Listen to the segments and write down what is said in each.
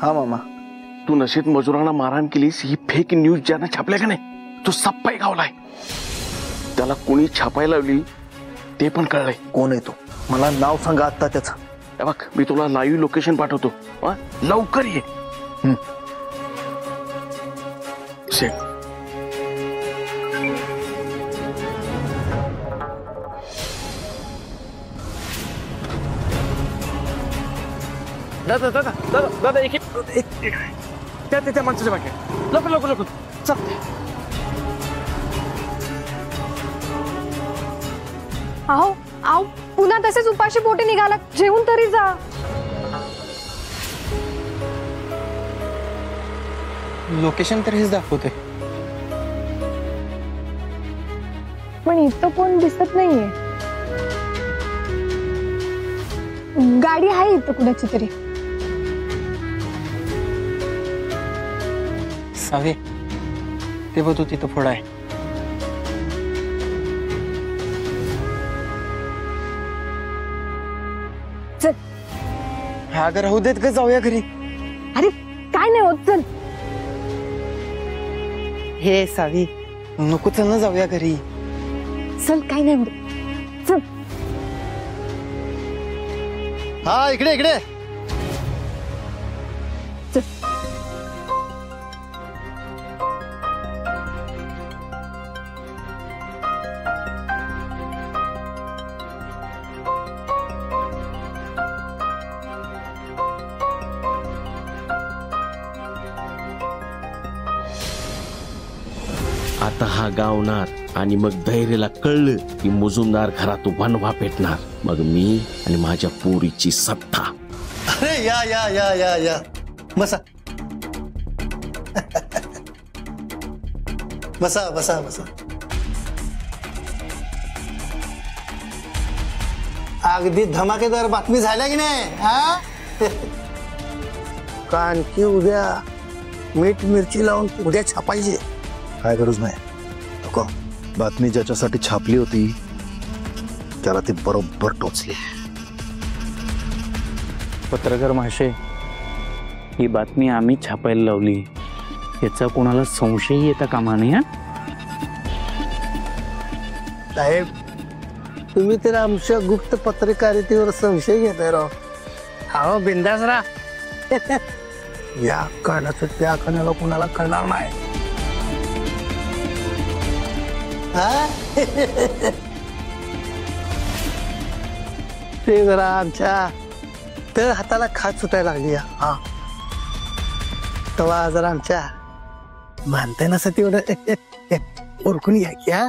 हा मामा. तू नशेत मजुरांना मारहाण केलीस ही फेक न्यूज ज्यानं छापल्या का नाही तो सप्पाई गावलाय. त्याला कोणी छापायला लावली ते पण कळलंय. कोण आहे तो? मला नाव सांगा आता त्याचं. बघ मी तुला लाईव्ह लोकेशन पाठवतो. लवकर ये. सेट. दादा दादा दादा दादा एक त्या माणसाच्या बाकी लवकर लवकर लवकर चल. आहो आहो पुन्हा तसेच उपाशी पोटी निघाला. जेवून तरी जा. लोकेशन तर हेच दाखवते पण इथं कोण दिसत नाहीये. गाडी आहे इथं कुणाची तरी. सावे ते बघ तू तिथं फोड आहे. चल. हा अगं राहू देत का जाऊया घरी. अरे काय नाही होत चल. हे सावी नको चल ना जाऊया घरी. चल काय नाही होत चल. हा इकडे इकडे. चल. आता हा गावणार आणि मग धैर्यला कळलं की मुजुमदार घरात वनवा पेटणार. मग मी आणि माझ्या पोरीची सत्ता. अरे या या या या या बसा बसा बसा बसा. अगदी धमाकेदार बातमी झाल्या की नाही? हा का आणखी उद्या मीठ मिरची लावून उद्या छापायची? काय गरज नाही. नको. बातमी ज्याच्यासाठी छापली होती त्याला ती बरोबर टोचली. पत्रकार महाशय ही बातमी आम्ही छापायला लावली याचा कोणाला संशय येता कामा नये. साहेब तुम्ही तर आमच्या गुप्त पत्रकारितेवर संशय घेताय राव. हा बिंदास राहा. या कानाचं त्या कानाला कोणाला कळणार नाही. ते जरा आमच्या तर हाताला खात सुटायला लागली. हा तेव्हा जरा आमच्या मानता नसत तेवढं ओळखून घ्या की. हा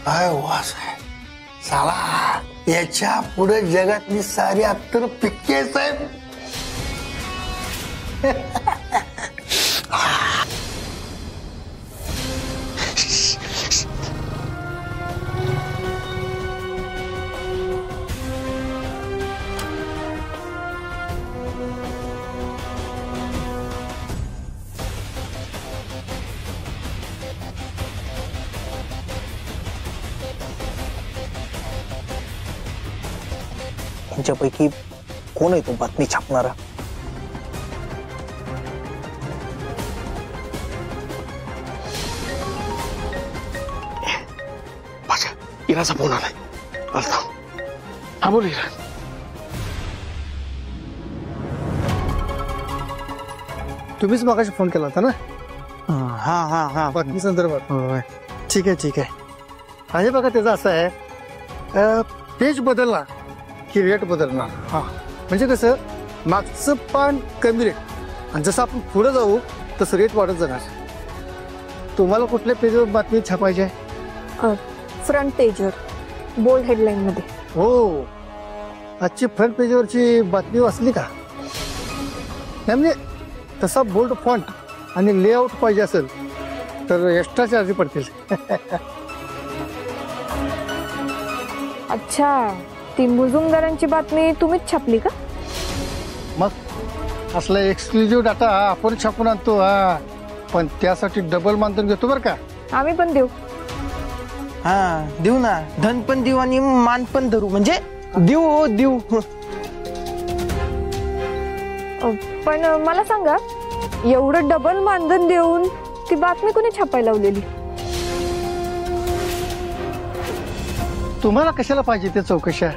काय वास आहे साला. याच्या पुढे जगातली सारी अत्तर पिक्के साहेब. त्यांच्यापैकी कोण आहे तो बातमी छापणारा? माझ्या इराचा फोन आलाय. हा बोल इरा. तुम्हीच मगाशी फोन केला होता ना? हा हा हा बातमी संदर्भात. ठीक आहे ठीक आहे. आणि बघा त्याचं असं आहे पेज बदलला की रेट बदलणार. हा म्हणजे कसं मागचं पान कमी रेट आणि जसं आपण पुढे जाऊ तसं रेट वाढत जाणार. तुम्हाला कुठल्या पेजवर बातमी छापायची आहे? फ्रंट पेजवर बोल्ड हेडलाईन मध्ये. हो आजची फ्रंट पेजवरची बातमी वाचली का? नाही म्हणजे तसा बोल्ड फॉन्ट आणि लेआउट पाहिजे असेल तर एक्स्ट्रा चार्ज पडतील. अच्छा, ती मुजुमदारांची बातमी तुम्हीच छापली का? मग असला एक्सक्लुझिव्ह डाटा आपण छापून आणतो. हा, पण त्यासाठी डबल मानधन घेतो बरं का. आम्ही पण देऊ. हा देऊ ना, धन पण देऊ आणि मान पण धरू. म्हणजे देऊ देऊ. पण मला सांगा, एवढं डबल मानधन देऊन ती बातमी कोणी छापायला लावलेली? तुम्हाला कशाला पाहिजे ते चौकशा?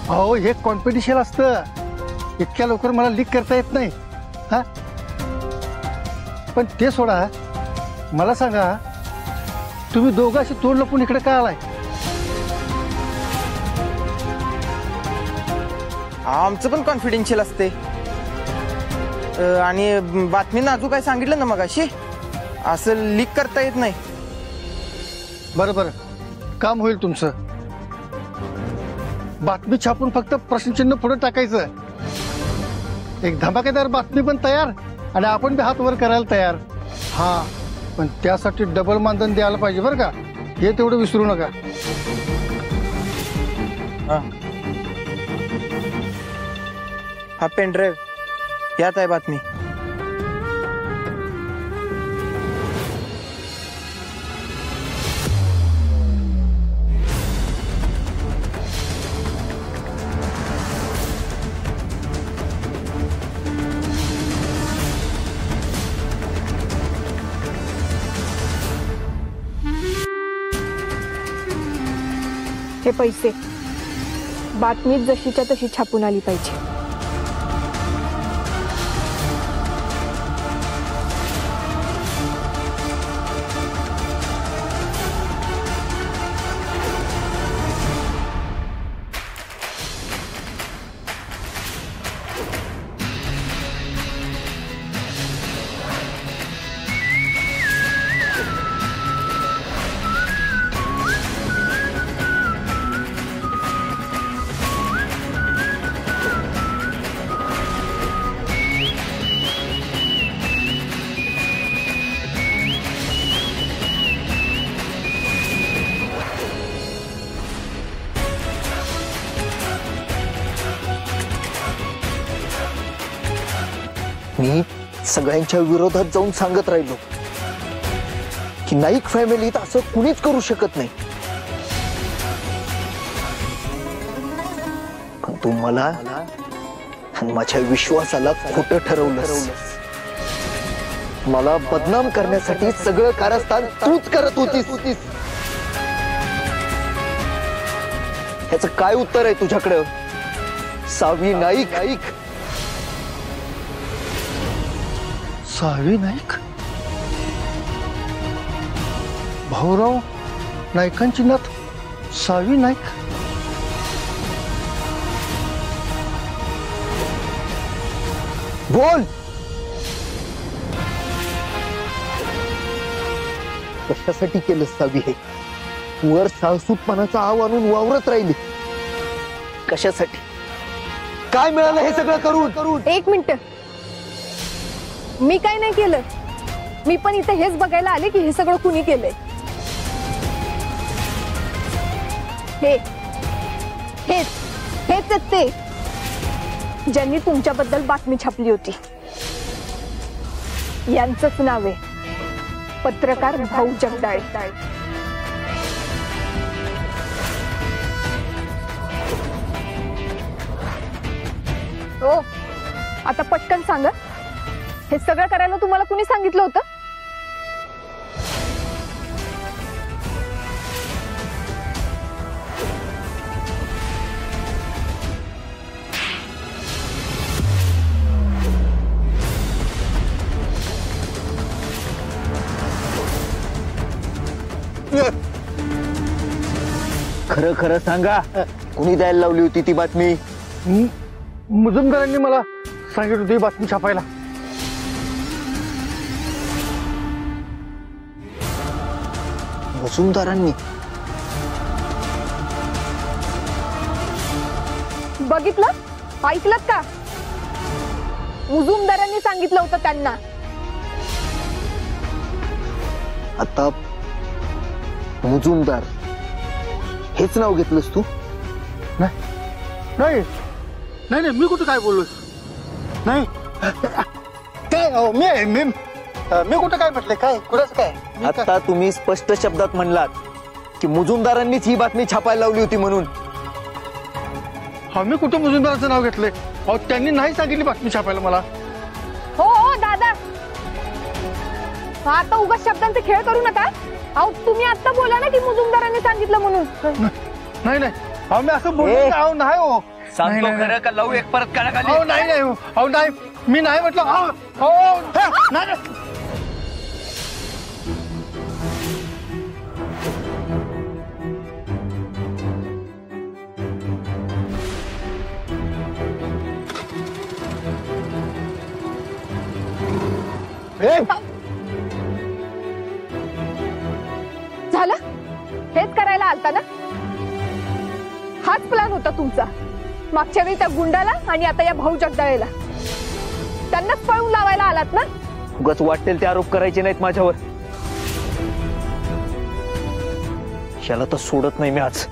अहो, हे कॉन्पिटिशन असतं, इतक्या लवकर मला लीक करता येत नाही. हा, पण ते सोडा, मला सांगा, तुम्ही दोघं अशी तोंड लपून इकडे काय आलाय? आमचं पण कॉन्फिडेन्शियल असते. आणि बातमी नाजूक काय सांगितलं ना मग, अशी असं लीक करता येत नाही. बरं बरं, काम होईल तुमचं. बातमी छापून फक्त प्रश्नचिन्ह पुढे टाकायचं. एक धमाकेदार बातमी पण तयार आणि आपण बी हात वर करायला तयार. हा, पण त्यासाठी डबल मानधन द्यायला पाहिजे बरं का, हे तेवढं विसरू नका. हा पेन ड्राईव्ह, यात आहे बातमी. हे पैसे, बातमीत जशीच्या तशी छापून आली पाहिजे. मी सगळ्यांच्या विरोधात जाऊन सांगत राहिलो की नाईक फॅमिलीत असं कुणीच करू शकत नाही. पण तू मला आणि माझ्या विश्वासाला खोटं ठरवलंस. मला बदनाम करण्यासाठी सगळं कारस्थान तूच करत होतीस. ह्याचं काय उत्तर आहे तुझ्याकडं, सावी नाईक? सावी नाईक? भाऊराव नाईकांची नात सावी नाईक? बोल. कशासाठी केलं सावी हे? वर साहसूतपणाचा आव आणून वावरत राहिली कशासाठी? काय मिळालं हे सगळं करून? एक मिनिट, मी काय नाही केलं. मी पण इथे हेच बघायला आले की हे सगळं कुणी केलंय. हेच ते ज्यांनी तुमच्याबद्दल बातमी छापली होती. यांचंच नाव आहे पत्रकार भाऊ जगदाळे. हो, आता पटकन सांगा, हे सगळं करायला तुम्हाला कुणी सांगितलं होतं? खरं खरं सांगा, कुणी द्यायला लावली होती ती बातमी? मुजुमदारांनी मला सांगितलं होती बातमी छापायला. मुजुमदारांनी? बघितलं, ऐकलं का? मुजुमदारांनी सांगितलं होतं त्यांना. आता मुजुमदार हेच नाव घेतलंस तू? नाही नाही नाही, मी कुठं काय बोललो नाही. काय मी कुठं काय म्हटलंय? काय कुठंच काय? आता तुम्ही स्पष्ट शब्दात म्हणलात की मुजुमदारांनीच ही बातमी छापायला लावली होती म्हणून. हा, मी कुठं मुजुमदाराचं नाव घेतलंय? अहो, त्यांनी नाही सांगितली बातमी छापायला मला. हो हो दादा, आता उगाच शब्दांचे खेळ करू नका. अहो तुम्ही आता बोला ना की मुजुमदारांनी सांगितलं म्हणून. नाही नाही, अहो मी असं बोललो नाही. अहो नाही हो, सांगतो खरं का लावू एक परत काढा अहो नाही नाही हो, अहो नाही, मी नाही म्हटलं. अहो नाही नाही. झालं, हेच करायला आलता ना? हाच प्लॅन होता तुमचा. मागच्या वेळी त्या गुंडाला आणि आता या भाऊ जगदाळेला त्यांनाच पळून लावायला आलात ना? उगाच वाटेल ते आरोप करायचे नाहीत माझ्यावर. याला तर सोडत नाही मी आज.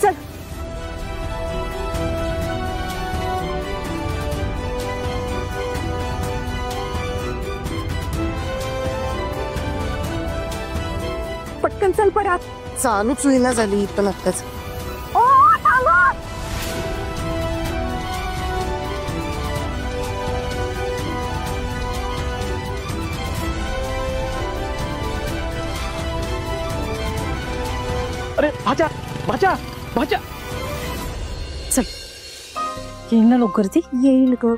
चल पटकन चल परत. चालूच होईना झाली इथं आत्ताच. ओ थांबा. अरे भाच्या भाच्या भाच्या, येईल ना लवकर ती? येईल ग.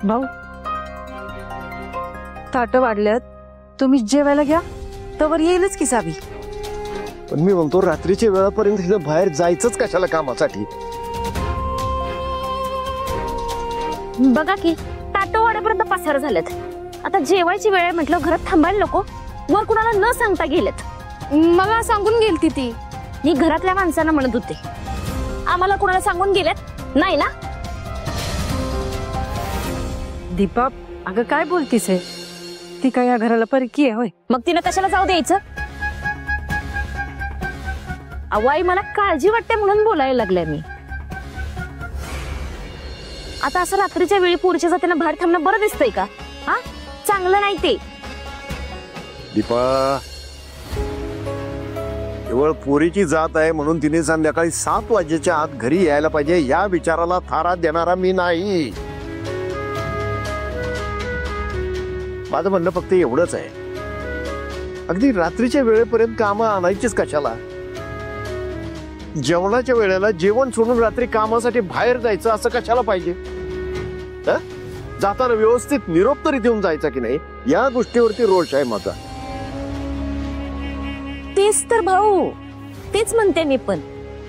भाऊ, ताटं वाढल्यात, तुम्ही जेवायला घ्या, तवर येईलच की सावी. पण मी म्हणतो रात्रीच्या वेळापर्यंत तिथं बाहेर जायचंच कशाला कामासाठी? बघा की ताटं वाढेपर्यंत पसार झालेत. आता जेवायची वेळ म्हटलं घरात थांबायला नको. वर कुणाला न सांगता गेलेत. मला सांगून गेलती ती. मी घरातल्या माणसांना म्हणत होते, आम्हाला कुणाला सांगून गेलेत नाही ना? दीपा, अगं काय बोलतीस आहे? ती काय या घराला परकी आहे होय? मग तिनं कशाला जाऊ द्यायचं? अवाई मला काळजी वाटते म्हणून बोलायला लागले मी. आता असं रात्रीच्या वेळी पोरीच्या जातीला बाहेर थांबणं बरं दिसतंय का? हा, चांगलं नाही ते. दीपा, केवळ पोरीची जात आहे म्हणून तिने संध्याकाळी 7 वाजेच्या आत घरी यायला पाहिजे या विचाराला थारा देणारा मी नाही. माझं म्हणणं फक्त एवढंच आहे, अगदी रात्रीच्या वेळेपर्यंत कामं आणायचीच कशाला? जेवणाच्या वेळेला जेवण सोडून रात्री कामासाठी बाहेर जायचं असं कशाला पाहिजे? जाताना व्यवस्थित निरोप तरी देऊन जायचा की नाही, या गोष्टीवरती रोष आहे माझा. तेच तर भाऊ, तेच म्हणते मी पण.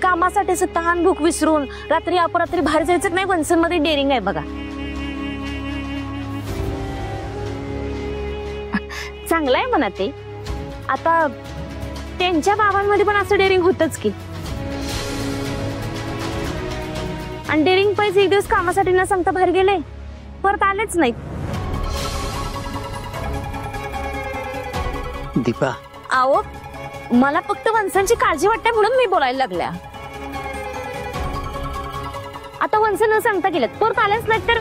कामासाठी असं तहान भूक विसरून रात्री अपरात्री बाहेर जायचं नाही. वंसन मध्ये डेअरिंग आहे बघा. चांगलं आहे म्हणा ते. आता त्यांच्या बाबांमध्ये पण असं डेअरिंग होतच की. आणि डेअरिंग पैसे एक दिवस कामासाठी न सांगता बाहेर गेले, परत आलेच नाहीत. दीपा, आओ, मला फक्त वंसांची काळजी वाटते म्हणून मी बोलायला लागल्या. आता वंस न सांगता गेलेत, परत आलेच नाहीत तर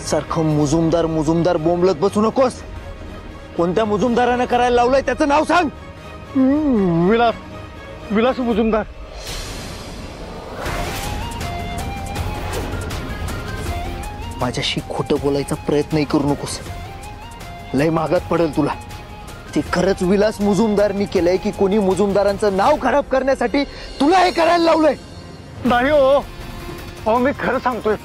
सारखं मुजुमदार मुजुमदार बोंबलत बसू नकोस. कोणत्या मुजुमदाराने करायला लावलंय त्याचं नाव सांग. विलास विलास मुजुमदार. माझ्याशी खोटं बोलायचा प्रयत्नही करू नकोस. लय महागात पडेल तुला. ते खरंच विलास मुजुमदारनी केलंय की कोणी मुजुमदारांचं नाव खराब करण्यासाठी तुला हे करायला लावलंय? नाही हो, अहो मी खरं सांगतोय.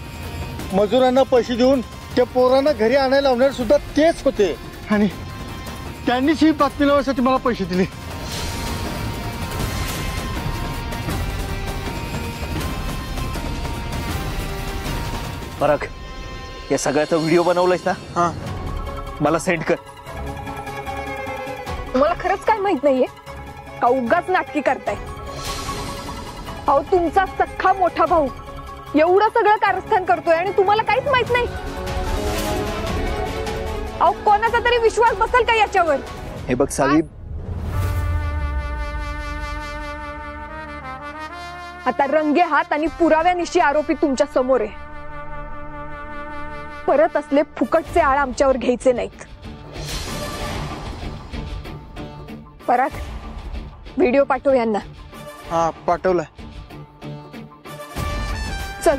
मजुरांना पैसे देऊन त्या पोरांना घरी आणायला लावणार सुद्धा तेच होते आणि त्यांनीच ही बातमी लावण्यासाठी मला पैसे दिले. पराग, या सगळ्याचा व्हिडिओ बनवलायस ना? हा. मला सेंड कर. तुम्हाला खरंच काय माहित नाहीये का उगाच नाटकी करताय? अहो तुमचा सख्खा मोठा भाऊ एवढं सगळं कारस्थान करतोय आणि तुम्हाला काहीच माहित नाही. अहो कोणाचा तरी विश्वास बसेल का याच्यावर? हे बघ सावी, आता रंगे हात आणि पुराव्यानिशी आरोपी तुमच्या समोर आहे. परत असले फुकटचे आळ आमच्यावर घ्यायचे नाहीत. पराग, व्हिडिओ पाठव यांना. हा पाठवलाय. चल.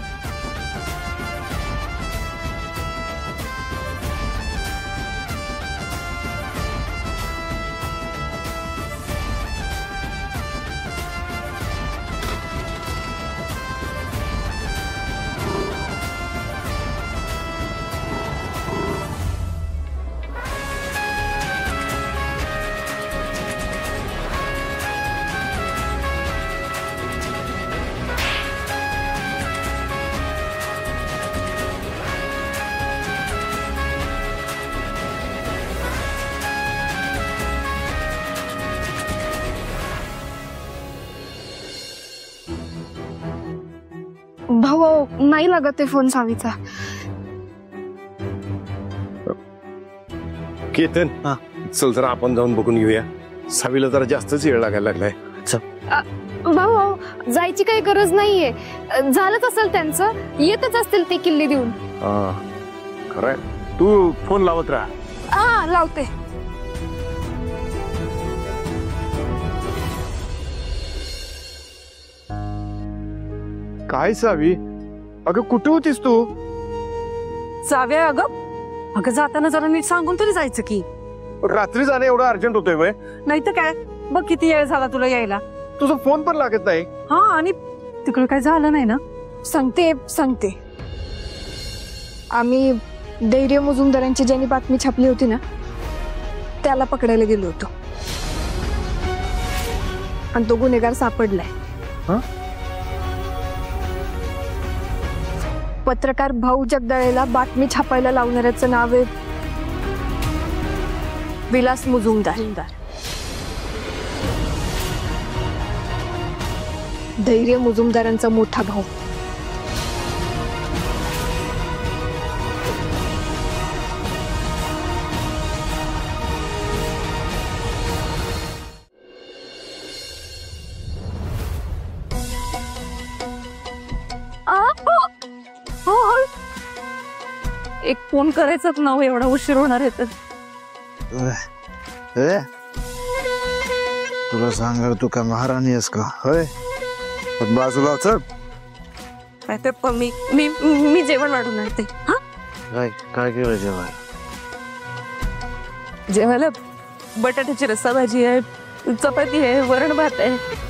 भाऊ नाही लागत आहे फोन सावीचा. केतन, चल जरा आपण जाऊन बघून येऊया. सावीला जरा जास्तच वेळ लागायला लागलाय. भाऊ जायची काही गरज नाहीये. झालंच असेल त्यांचं, येतच असतील ते किल्ली देऊन. खरंय, तू फोन लावत राहा. हा लावते. काय सावी, अगं कुठे होतीस तू? जाव्या अगं जाताना जरा नीट सांगून तरी जायचं की. रात्री जाणं एवढं अर्जंट होतंय वय? नाही तर काय, बघ किती वेळ झाला तुला यायला. तुझा फोन पण लागत नाही. हा, आणि तिकडे काय झालं नाही ना? सांगते. आम्ही धैर्य मुजुमदारांची ज्यांनी बातमी छापली होती ना, त्याला पकडायला गेलो होतो आणि तो गुन्हेगार सापडलाय. पत्रकार भाऊ जगदाळेला बातमी छापायला लावणाऱ्याचं नाव आहे विलास मुजुमदार. धैर्य मुजुमदारांचा मोठा भाऊ. एक फोन करायचाच नाव, एवढा उशीर होणार आहे तर. तुला सांगा, तू काय महाराणी आहेस का? होय, बाजूला चल. मी जेवण वाढून आणते. काय केलं जेवण? जेवायला बटाट्याची रस्सा भाजी आहे, चपाती आहे, वरण भात आहे.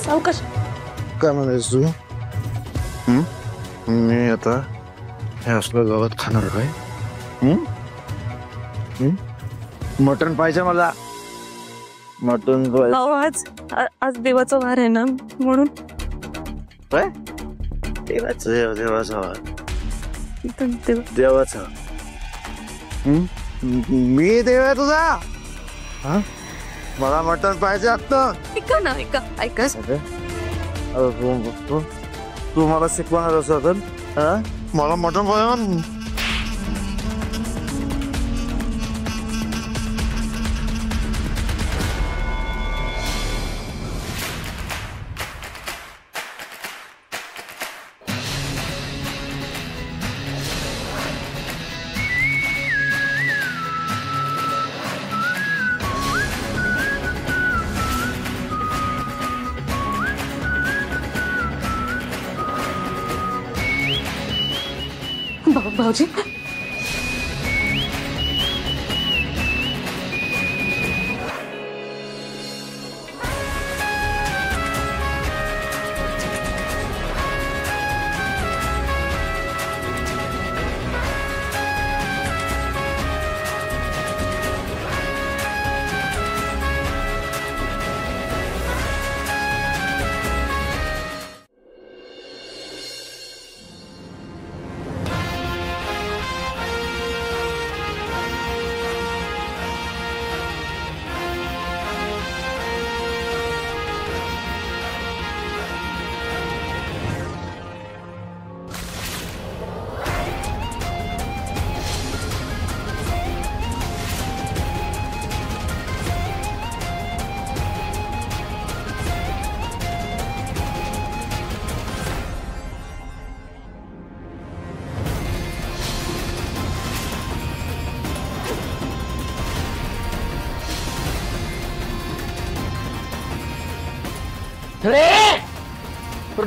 सावकाश. काय म्हणायस तू? मी आता हे असलं गावात खाणार काय? मटण पाहिजे मला. मटण आज देवाचा वार आहे ना, म्हणून. काय देवाचा? देवाचा मी देव आहे तुझा? मला मटण पाहिजे आता. ऐका तू मला शिकवणार असं मला मटण पाहिजे. भाऊजी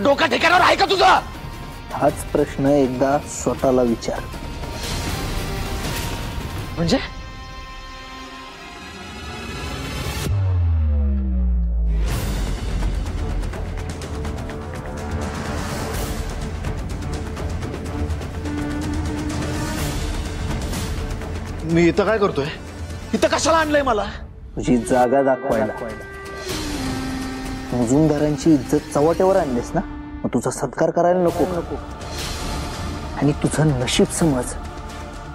डोका ठिकाणावर आहे का तुझा? हाच प्रश्न एकदा स्वतःला विचार. म्हणजे मी इथं काय करतोय? इथं कशाला आणलंय मला? तुझी जागा दाखवायला. मुजुमदारांची इज्जत चव्हाट्यावर आणलीस ना, मग तुझा सत्कार करायला नको. आणि तुझं नशीब समज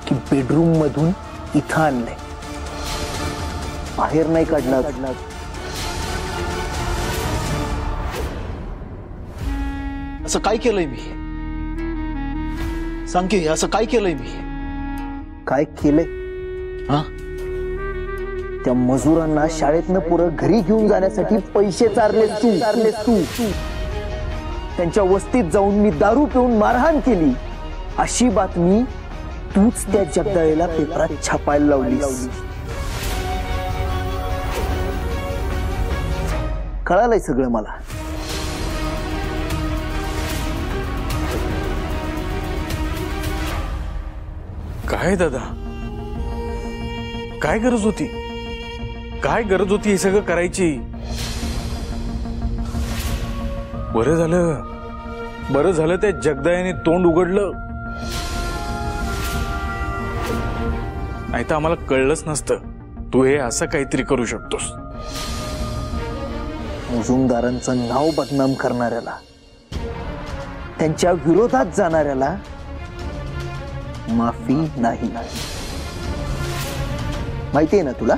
की बेडरूम मधून इथं आणलंय, बाहेर नाही काढला. असं काय केलंय मी? सांग की असं काय केलंय मी? काय केलंय? हा, त्या मजुरांना शाळेतनं पुरं घरी घेऊन जाण्यासाठी पैसे चारलेस तू. त्यांच्या वस्तीत जाऊन मी दारू पिऊन मारहाण केली अशी बातमी तूच त्या जगदाळेला पेपरात छापायला लावलीस. कळालंय सगळं मला. काय दादा, काय गरज होती? काय गरज होती हे सगळं करायची? बरं झालं त्या जगदायाने तोंड उघडलं, नाही तर आम्हाला कळलंच नसतं तू हे असं काहीतरी करू शकतोस. मुजुमदारांचं नाव बदनाम करणाऱ्याला, त्यांच्या विरोधात जाणाऱ्याला माफी नाही. माहिती आहे ना तुला?